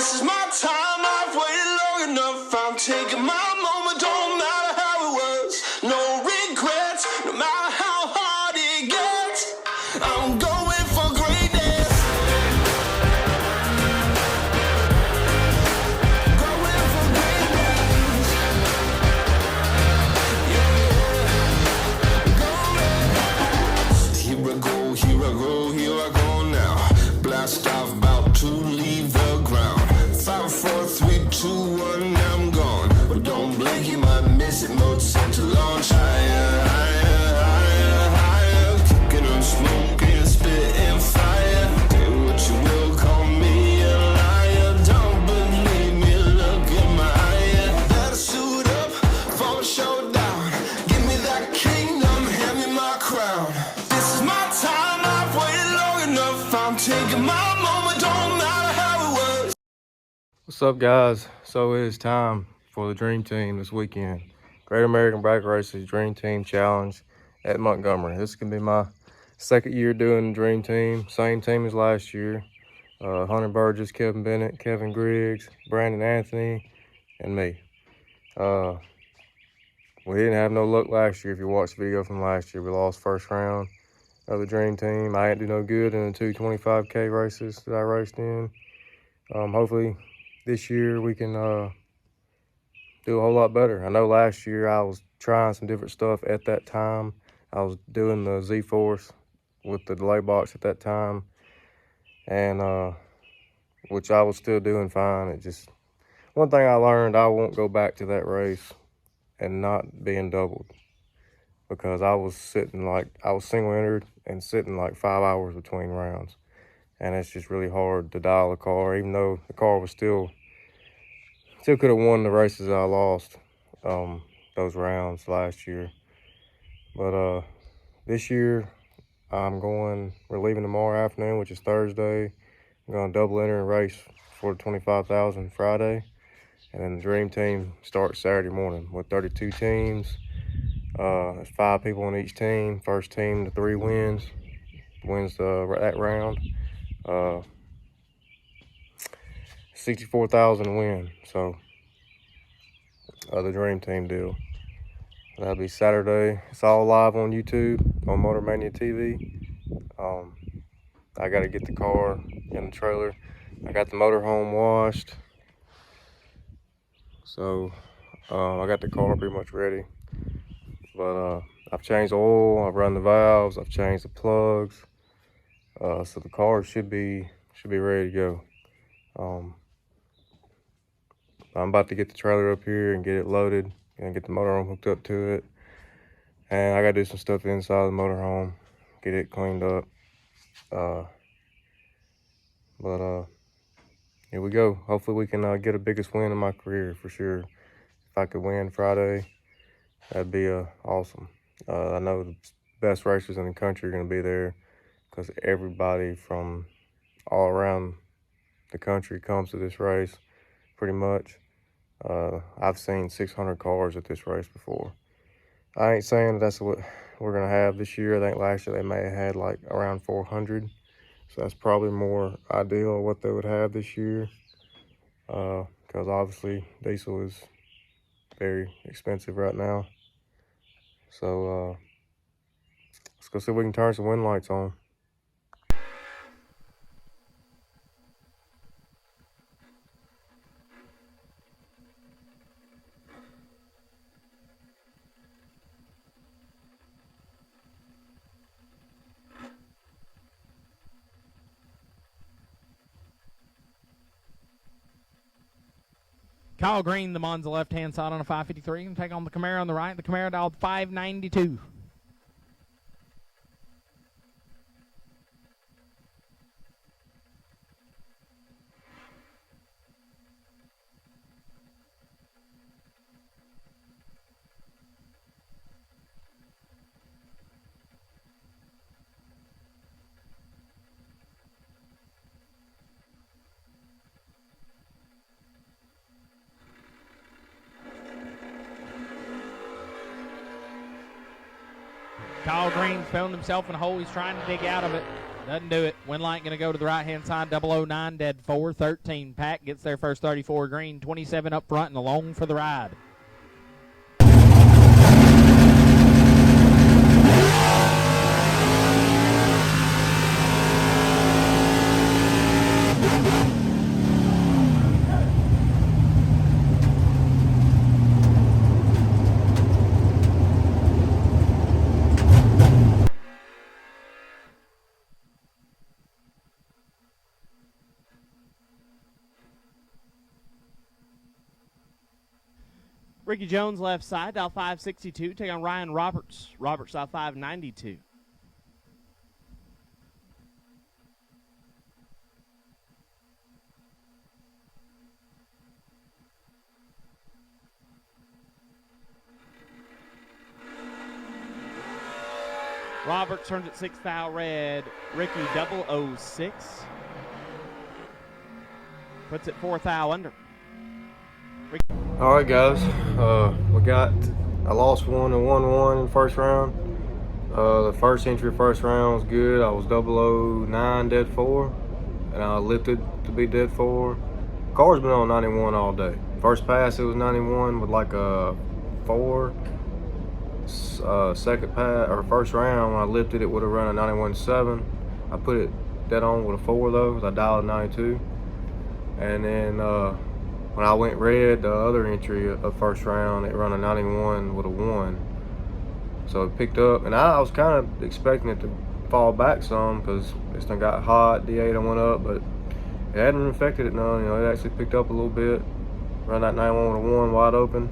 This is my time, I've waited long enough. I'm taking my moment, don't matter how it was. No regrets, no matter how hard it gets. I'm going for greatness. Going for greatness. Yeah. Here I go, here I go, here I go now. Blast off, about to leave the ground. 5, 4, 3, 2, 1, I'm gone. But don't blink, you might miss it. Mode set to launch. Higher, higher, higher, higher. Kicking and smoking, spitting fire. Say what you will, call me a liar. Don't believe me, look in my eye. Better suit up for a showdown. Give me that kingdom, hand me my crown. This is my time, I've waited long enough. I'm taking my moment, don't matter how it was. What's up, guys? So it is time for the Dream Team this weekend. Great American Bike Races Dream Team Challenge at Montgomery. This can be my second year doing the Dream Team. Same team as last year. Hunter Burgess, Kevin Bennett, Kevin Griggs, Brandon Anthony, and me. We didn't have no luck last year. If you watched the video from last year, we lost first round of the Dream Team. I didn't do no good in the 225K races that I raced in. Hopefully this year we can do a whole lot better. I know last year I was trying some different stuff at that time. I was doing the Z-Force with the delay box at that time, and which I was still doing fine. It just, one thing I learned, I won't go back to that race and not being doubled, because I was sitting like, I was single entered and sitting like 5 hours between rounds. And it's just really hard to dial the car, even though the car was still could have won the races I lost those rounds last year. But this year we're leaving tomorrow afternoon, which is Thursday. I'm going to double enter and race for the 25,000 Friday. And then the Dream Team starts Saturday morning with 32 teams. There's 5 people on each team. First team to 3 wins that round. 64,000 win. So the Dream Team deal. That'll be Saturday. It's all live on YouTube on Motor Mania TV. I got to get the car in the trailer. I got the motorhome washed, so I got the car pretty much ready. But I've changed the oil, I've run the valves, I've changed the plugs. So the car should be ready to go. I'm about to get the trailer up here and get it loaded and get the motorhome hooked up to it. And I gotta do some stuff inside the motorhome, get it cleaned up. But here we go. Hopefully we can get the biggest win in my career for sure. If I could win Friday, that'd be awesome. I know the best racers in the country are gonna be there, because everybody from all around the country comes to this race, pretty much. I've seen 600 cars at this race before. I ain't saying that's what we're gonna have this year. I think last year they may have had like around 400. So that's probably more ideal what they would have this year. Because obviously diesel is very expensive right now. So let's go see if we can turn some wind lights on. Kyle Green, the Monza left-hand side on a 553. And take on the Camaro on the right. The Camaro dialed 592. Kyle Green found himself in a hole. He's trying to dig out of it. Doesn't do it. Winlight going to go to the right-hand side. 009, dead 4. 13, Pack gets their first 34 green. 27 up front and along for the ride. Ricky Jones left side, dial 562. Take on Ryan Roberts. Roberts dial 592. Roberts turns at 6th foul red. Ricky 006. Puts it 4th foul under. All right, guys. I lost 1 and 1-1 in the first round. The first entry, first round was good. I was 009, dead 4, and I lifted to be dead 4. Car's been on 91 all day. First pass, it was 91 with like a 4. Second pass or first round, when I lifted, it would have run a 91.7. I put it dead on with a 4 though, because I dialed 92. And then when I went red, the other entry of first round, it run a 91 with a 1. So it picked up, and I was kind of expecting it to fall back some because this thing got hot. D8 went up, but it hadn't affected it none. You know, it actually picked up a little bit. Run that 91 with a 1 wide open.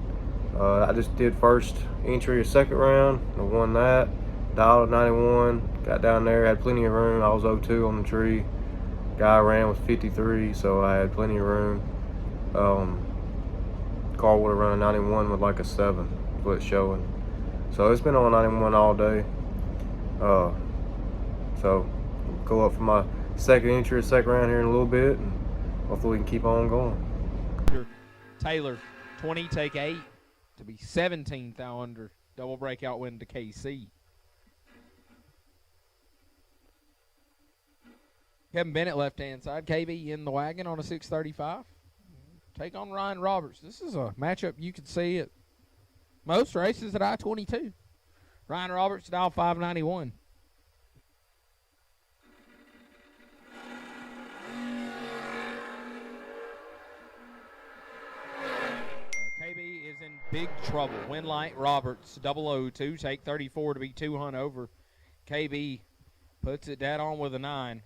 I just did first entry of second round. I won that. Dialed 91. Got down there, had plenty of room. I was 0-2 on the tree. Guy ran with 53, so I had plenty of room. Car would have run a 91 with like a 7, is what it's showing. So it's been on 91 all day. So go up for my second entry, second round here in a little bit, and hopefully we can keep on going. Taylor, 20, take 8 to be 17th thou under. Double breakout win to KC. Kevin Bennett, left-hand side. KB in the wagon on a 635. Take on Ryan Roberts. This is a matchup you could see at most races at I-22. Ryan Roberts, dial 591. KB is in big trouble. Winlight Roberts, 002. Take 34 to be 200 over. KB puts it dead on with a 9.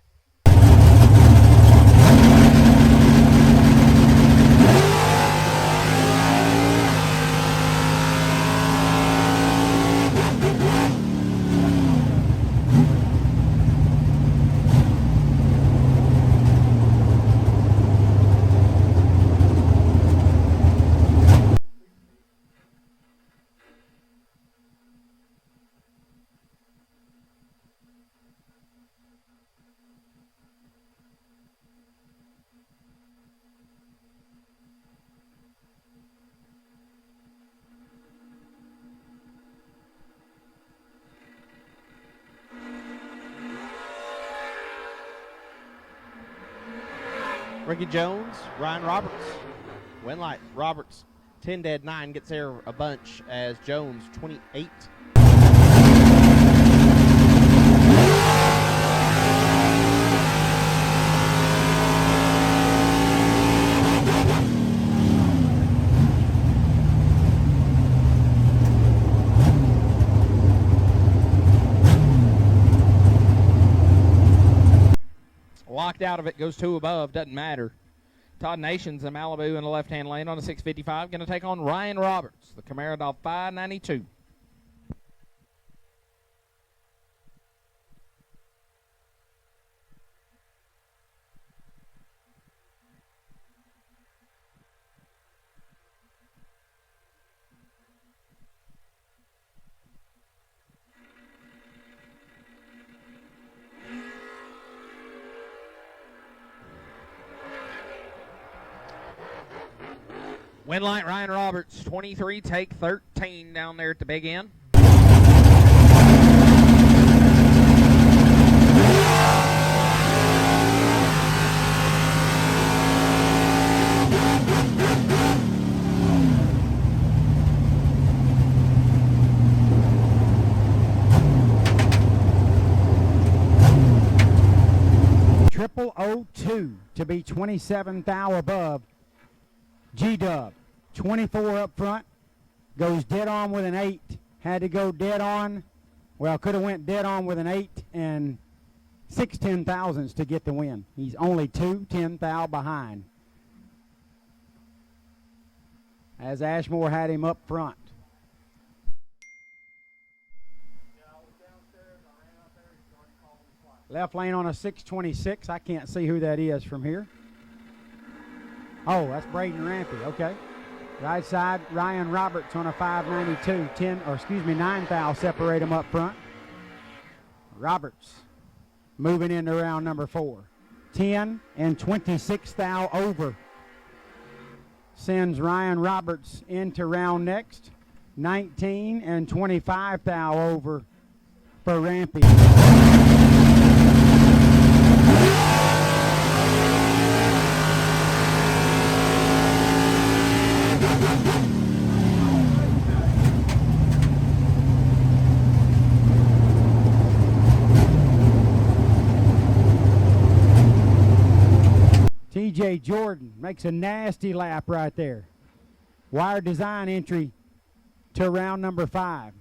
Ricky Jones, Ryan Roberts. Winlight Roberts, 10 dead 9, gets there a bunch as Jones, 28. Locked out of it, goes 2 above, doesn't matter. Todd Nations in Malibu in the left-hand lane on a 655, going to take on Ryan Roberts, the Camaro dial 592. Winlight Ryan Roberts, 23, take 13 down there at the big end. to be 27 thou above. G-Dub, 24 up front, goes dead on with an 8. Had to go dead on. Well, could have went dead on with an 8 and 6 10,000s to get the win. He's only 2 10 thou behind, as Ashmore had him up front. Left lane on a 626. I can't see who that is from here. Oh, that's Braden Rampy. Okay. Right side, Ryan Roberts on a 592. 9 thou separate them up front. Roberts moving into round number 4. 10 and 26 thou over. Sends Ryan Roberts into round next. 19 and 25 thou over for Rampy. TJ Jordan makes a nasty lap right there. Wire design entry to round number 5.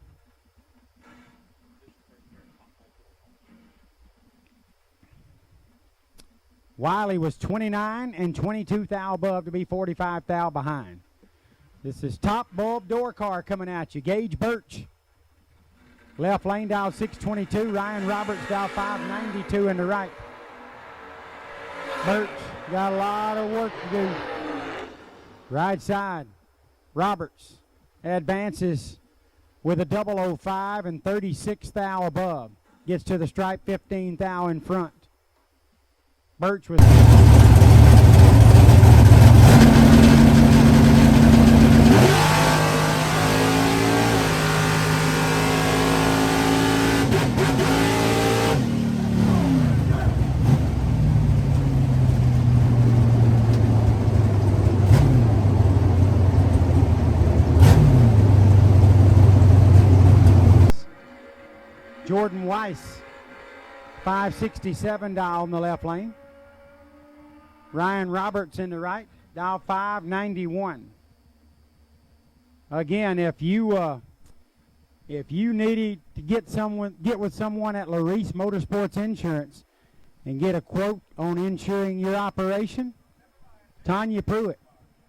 Wiley was 29 and 22 thou above to be 45 thou behind. This is Top Bulb Door Car coming at you. Gage Birch. Left lane dial 622. Ryan Roberts dial 592 in the right. Birch got a lot of work to do. Right side. Roberts advances with a 005 and 36 thou above. Gets to the stripe 15 thou in front. Birch was Jordan Weiss, 567 dial in the left lane. Ryan Roberts in the right, dial 591. Again, if you needed to get with someone at Larice Motorsports Insurance and get a quote on insuring your operation, Tanya Pruitt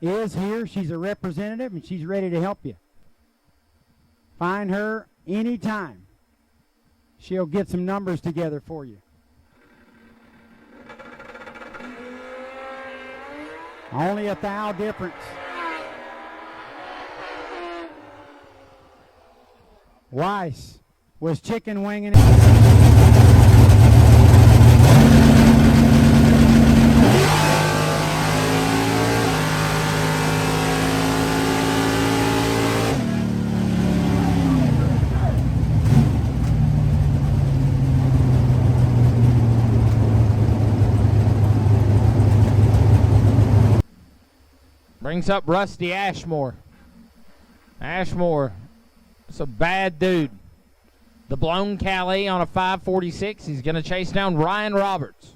is here. She's a representative and she's ready to help you. Find her anytime. She'll get some numbers together for you. Only a thou difference. Weiss was chicken winging it. Brings up Rusty Ashmore. Ashmore, it's a bad dude. The blown Calais on a 546. He's going to chase down Ryan Roberts.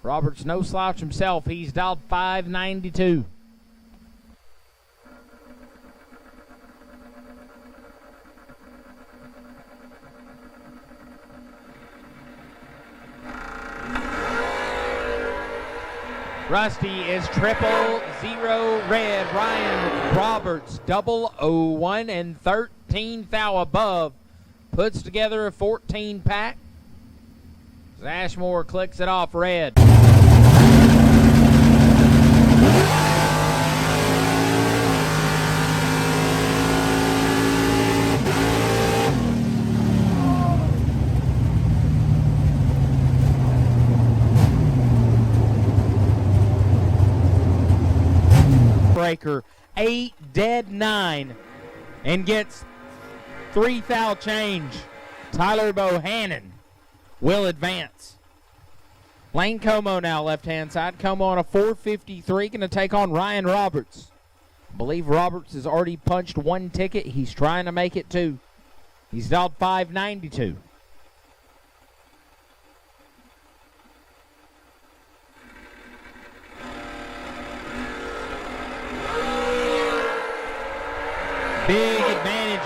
Roberts, no slouch himself. He's dialed 592. Rusty is 000 red. Ryan Roberts 001 and 13 thou above. Puts together a 14 pack. Ashmore clicks it off red. Breaker 8 dead 9 and gets 3 thou change. Tyler Bohannon will advance. Lane Como now left hand side. Como on a 453 going to take on Ryan Roberts. I believe Roberts has already punched 1 ticket. He's trying to make it 2. He's dialed 592.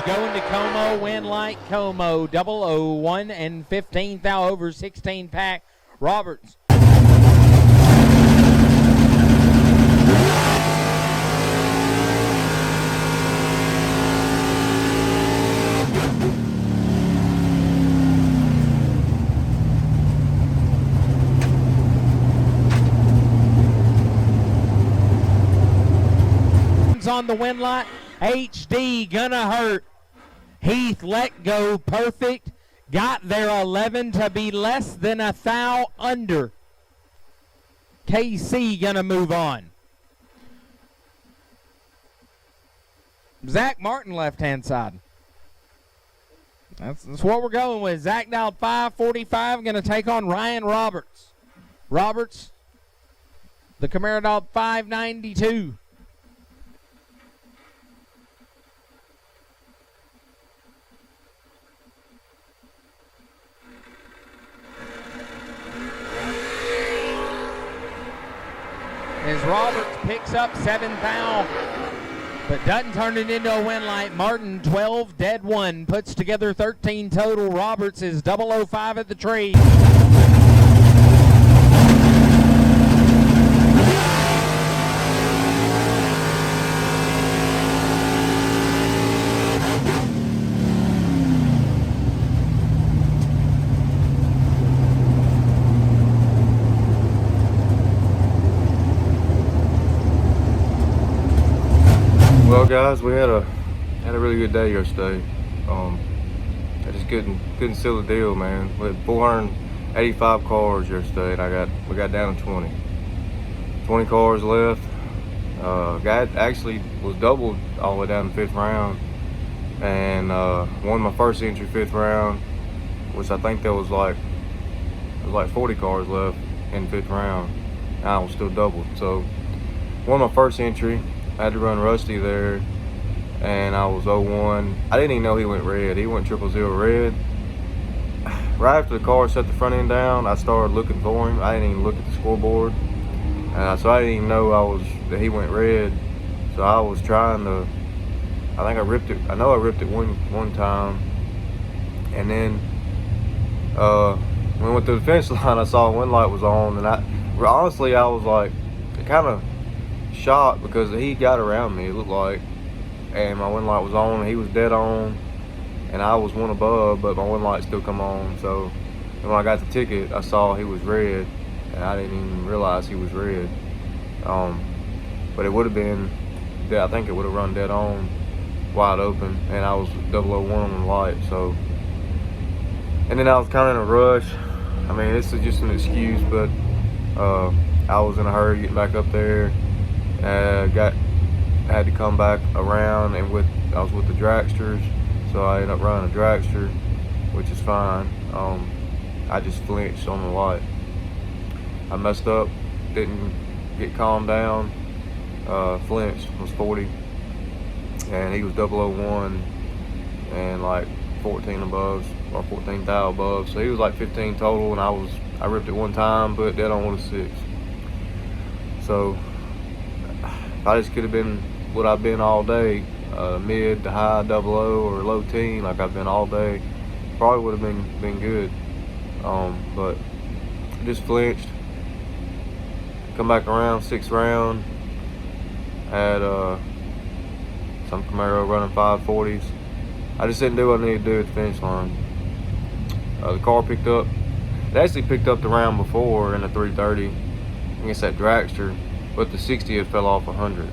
going to Como, win like Como, 001 and 15th thou over 16 pack. Roberts. On the win light, HD gonna hurt. Heath let go, perfect. Got there 11 to be less than a thou under. KC gonna move on. Zach Martin left hand side. That's what we're going with. Zach dialed 545, gonna take on Ryan Roberts. Roberts, the Camaro dialed 592. As Roberts picks up 7 thou, but doesn't turn it into a win light. Martin 12 dead 1, puts together 13 total. Roberts is 005 at the tree. Well, guys, we had a really good day yesterday. I just couldn't seal the deal, man. We had 485 cars yesterday, and we got down to 20. 20 cars left. Guy actually was doubled all the way down to 5th round, and won my first entry 5th round, which I think there was like 40 cars left in 5th round. And I was still doubled, so won my first entry. I had to run Rusty there, and I was 0-1. I didn't even know he went red. He went 000 red. Right after the car set the front end down, I started looking for him. I didn't even look at the scoreboard, so I didn't even know that he went red. So I was trying to. I think I ripped it. I know I ripped it one time, and then when we went to the finish line, I saw one light was on, and honestly I was like, kind of shocked because he got around me, it looked like, and my wind light was on. He was dead on, and I was one above, but my wind light still come on. So when I got the ticket, I saw he was red, and I didn't even realize he was red. But it would have been, I think it would have run dead on, wide open, and I was 001 on the light. So, and then I was kind of in a rush. I mean, this is just an excuse, but I was in a hurry getting back up there. Had to come back around, and I was with the dragsters, so I ended up running a dragster, which is fine. I just flinched on the light. I messed up, didn't get calmed down, flinched, was 40, and he was 001 and like 14 above, or 14 thou above, so he was like 15 total, and I ripped it one time, but dead on with a 6. So I just could have been what I've been all day, mid to high 00 or low teen, like I've been all day. Probably would have been good, but I just flinched. Come back around 6th round, had some Camaro running 540s. I just didn't do what I needed to do at the finish line. The car picked up. It actually picked up the round before in the 330 against that dragster, but the 60 had fell off 100.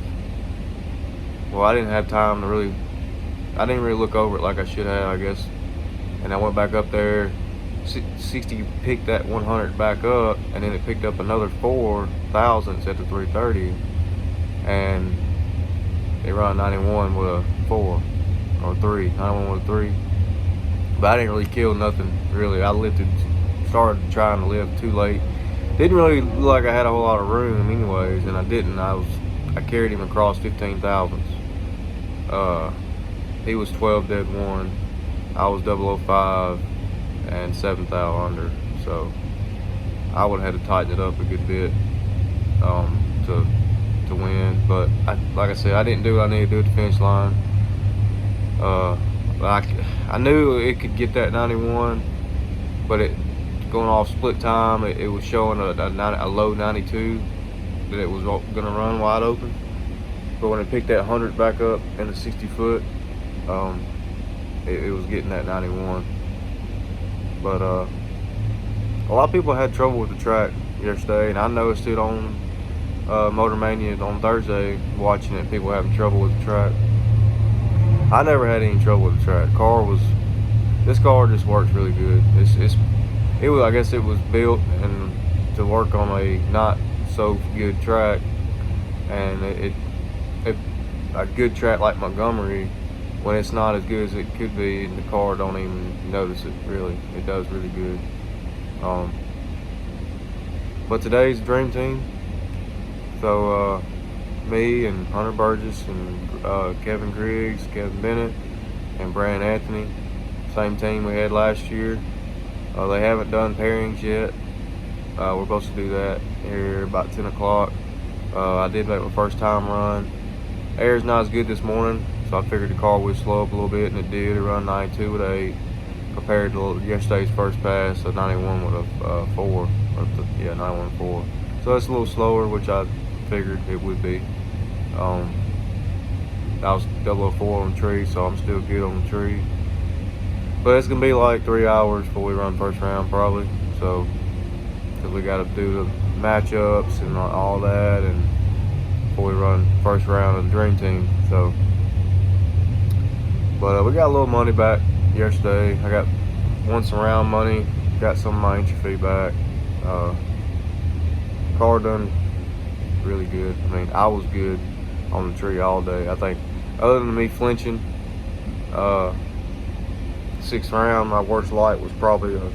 Well, I didn't have time to I didn't really look over it like I should have, I guess. And I went back up there. 60 picked that 100 back up, and then it picked up another 4 thousandths at the 330, and they run 91 with a 4 or 3, 91 with a 3. But I didn't really kill nothing, really. I started trying to lift too late. Didn't really look like I had a whole lot of room anyways, and I didn't. I carried him across 15 thousandths. He was 12 dead 1. I was 005 and 7 thou under. So I would have had to tighten it up a good bit to win. But like I said, I didn't do what I needed to do at the finish line. Like, I knew it could get that 91, but it going off split time, it was showing a low 92 that it was going to run wide open. But when it picked that 100 back up in the 60 foot, it was getting that 91. But a lot of people had trouble with the track yesterday, and I noticed it on Motor Mania on Thursday, watching it, people having trouble with the track. I never had any trouble with the track. This car just works really good. I guess it was built and to work on a not so good track, and a good track like Montgomery, when it's not as good as it could be, the car don't even notice it. Really, it does really good. But today's Dream Team, so me and Hunter Burgess and Kevin Griggs, Kevin Bennett, and Brandon Anthony, same team we had last year. They haven't done pairings yet. We're supposed to do that here about 10 o'clock. I did make my first time run. Air's not as good this morning, so I figured the car would slow up a little bit, and it did. It run 92 with 8 compared to yesterday's first pass, so 91 with a 4. 91 with 4. So it's a little slower, which I figured it would be. I was 004 on the tree, so I'm still good on the tree. But it's gonna be like 3 hours before we run first round, probably. So, because we got to do the matchups and all that, and before we run first round of the Dream Team. So, but we got a little money back yesterday. I won some round money, got some of my entry fee back. Car done really good. I mean, I was good on the tree all day. I think, other than me flinching, 6th round, my worst light was probably a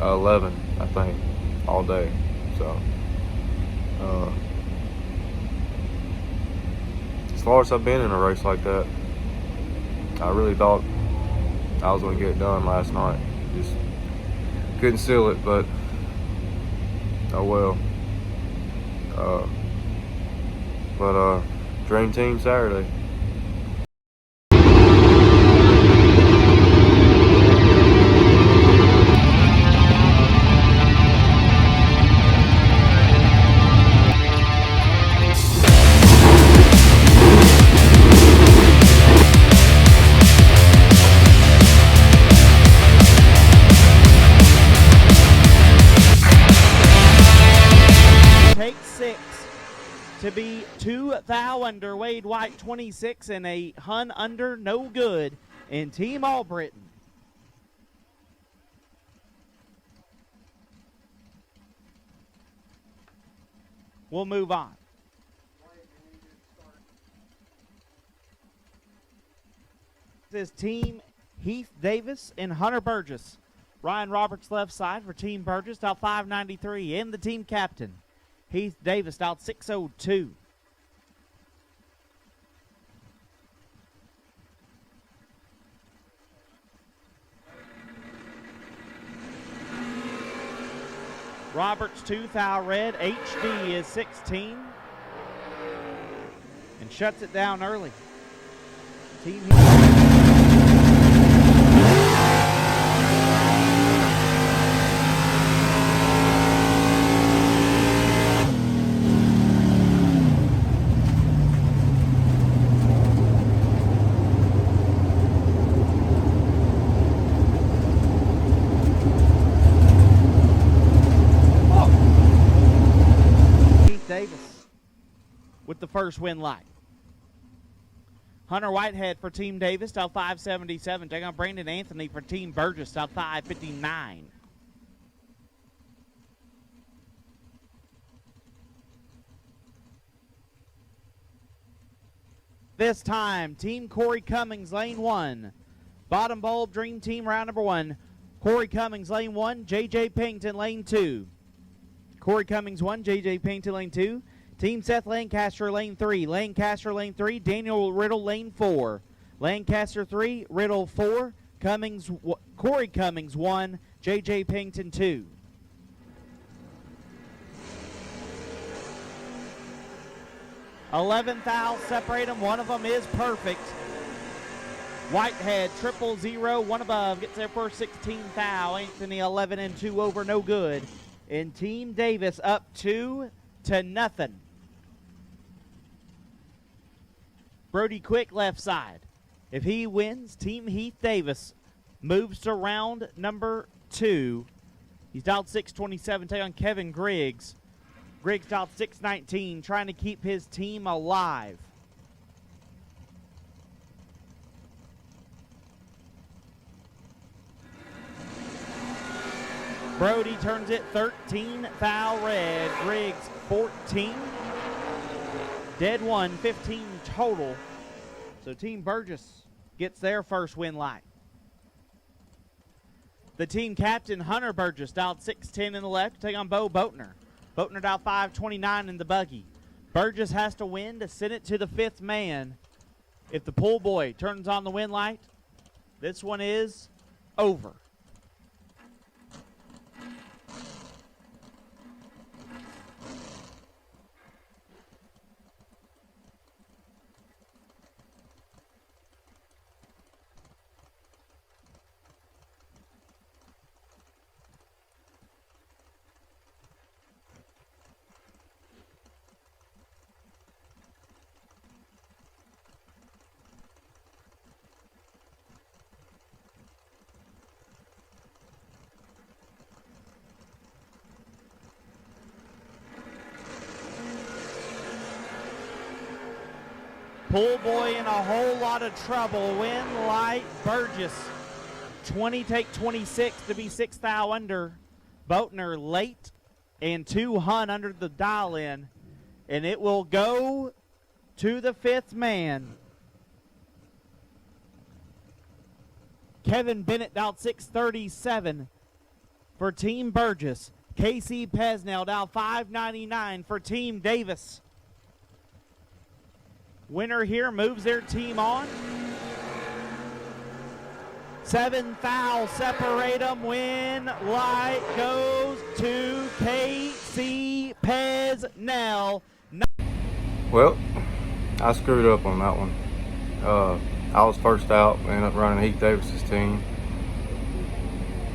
11, I think, all day. So, as far as I've been in a race like that, I really thought I was going to get it done last night. Just couldn't seal it, but oh well. Dream Team Saturday. Take 6 to be 2 thou under, Wade White 26, and a Hun under, no good in Team All-Britain. We'll move on. This is Team Heath Davis and Hunter Burgess. Ryan Roberts left side for Team Burgess, out 593, and the team captain, Heath Davis, out 602. Roberts 2 thou red, HD is 16, and shuts it down early. Team Davis with the first win light. Hunter Whitehead for Team Davis, out 577. Taking on Brandon Anthony for Team Burgess, out 559. This time, Team Corey Cummings, lane 1. Bottom bulb, Dream Team, round number 1. Corey Cummings, lane 1. J.J. Pennington, lane 2. Corey Cummings 1, J.J. Pennington, lane 2. Team Seth Lancaster, lane 3. Lancaster, lane 3. Daniel Riddle, lane 4. Lancaster 3, Riddle 4. Corey Cummings 1, J.J. Pennington 2. $11 thou separate them. One of them is perfect. Whitehead, 000, one above, gets their first 16 foul. Anthony 11 and 2 over, no good. And Team Davis up 2-0. Brody Quick left side. If he wins, Team Heath Davis moves to round number 2. He's dialed 627, take on Kevin Griggs. Griggs dialed 619, trying to keep his team alive. Brody turns it 13 foul red. Griggs 14. Dead one, 15 total. So Team Burgess gets their first win light. The team captain, Hunter Burgess, dialed 610 in the left to take on Bo Boatner. Boatner dialed 529 in the buggy. Burgess has to win to send it to the 5th man. If the pool boy turns on the win light, this one is over. Pool boy in a whole lot of trouble. Win light Burgess. 20 take 26 to be 6 foul under. Boatner late and 2 Hunt under the dial in. And it will go to the 5th man. Kevin Bennett dialed 637 for Team Burgess. Casey Pesnell dialed 599 for Team Davis. Winner here moves their team on. 7 fouls separate them. Win light goes to Casey Pesnell. Well, I screwed up on that one. I was first out, ended up running Heath Davis's team.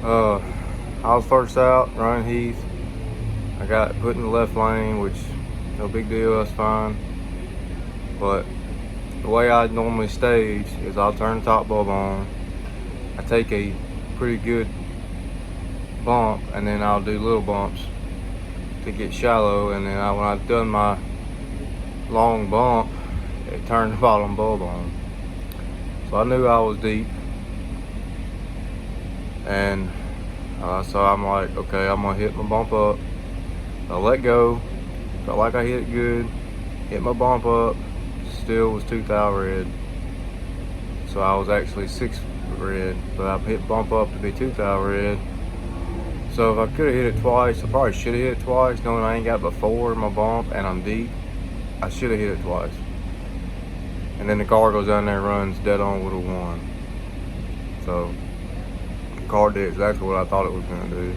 I was first out, running Heath. I got put in the left lane, which no big deal, that's fine. But the way I normally stage is I'll turn the top bulb on. I take a pretty good bump, and then I'll do little bumps to get shallow, and then when I've done my long bump, it turned the bottom bulb on. So I knew I was deep, and so I'm like, okay, I'm gonna hit my bump up. I let go, felt like I hit it good, hit my bump up, still was 2 thou red. So I was actually 6 red, but I hit bump up to be 2 thou red. So if I could have hit it twice, I probably should have hit it twice, knowing I ain't got but 4 in my bump and I'm deep. I should have hit it twice. And then the car goes down there and runs dead on with a 1. So the car did exactly what I thought it was gonna do.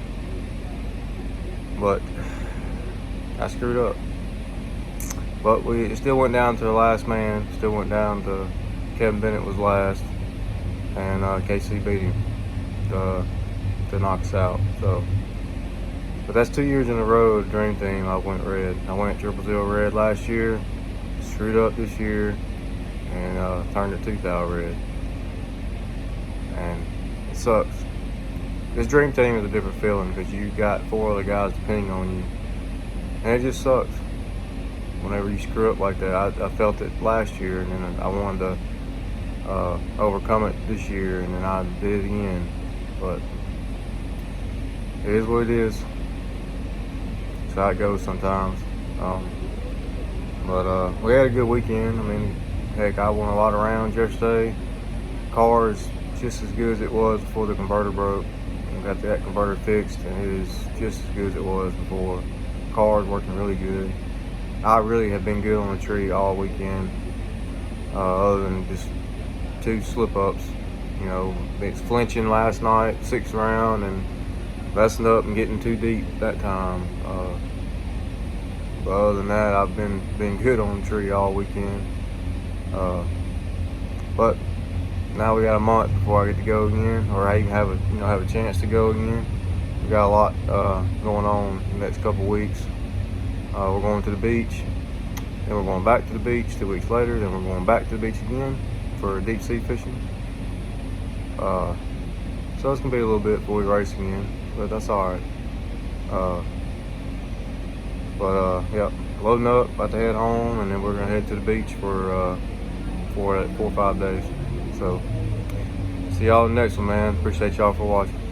But I screwed up. But it still went down to the last man. Still went down to Kevin Bennett was last, and KC beat him to knock us out. So, but that's 2 years in a row. The Dream Team, I went red. I went 000 red last year, screwed up this year, and turned it 2 thou red. And it sucks. This Dream Team is a different feeling because you got 4 other guys depending on you, and it just sucks. Whenever you screw up like that, I felt it last year, and then I wanted to overcome it this year, and then I did it again. But it is what it is. It's how it goes sometimes. But we had a good weekend. I mean, heck, I won a lot of rounds yesterday. Car is just as good as it was before the converter broke. We got that converter fixed, and it is just as good as it was before. Car is working really good. I really have been good on the tree all weekend, other than just 2 slip-ups. You know, it's flinching last night, 6th round, and messing up and getting too deep that time. But other than that, I've been good on the tree all weekend. But now we got a month before I get to go again, or I even have a chance to go again. We got a lot going on in the next couple weeks. We're going to the beach, then we're going back to the beach 2 weeks later, then we're going back to the beach again for deep sea fishing. So it's gonna be a little bit before we race again, but that's all right. Yeah, loading up, about to head home, and then we're gonna head to the beach for 4 or 5 days. So see y'all in the next one, man. Appreciate y'all for watching.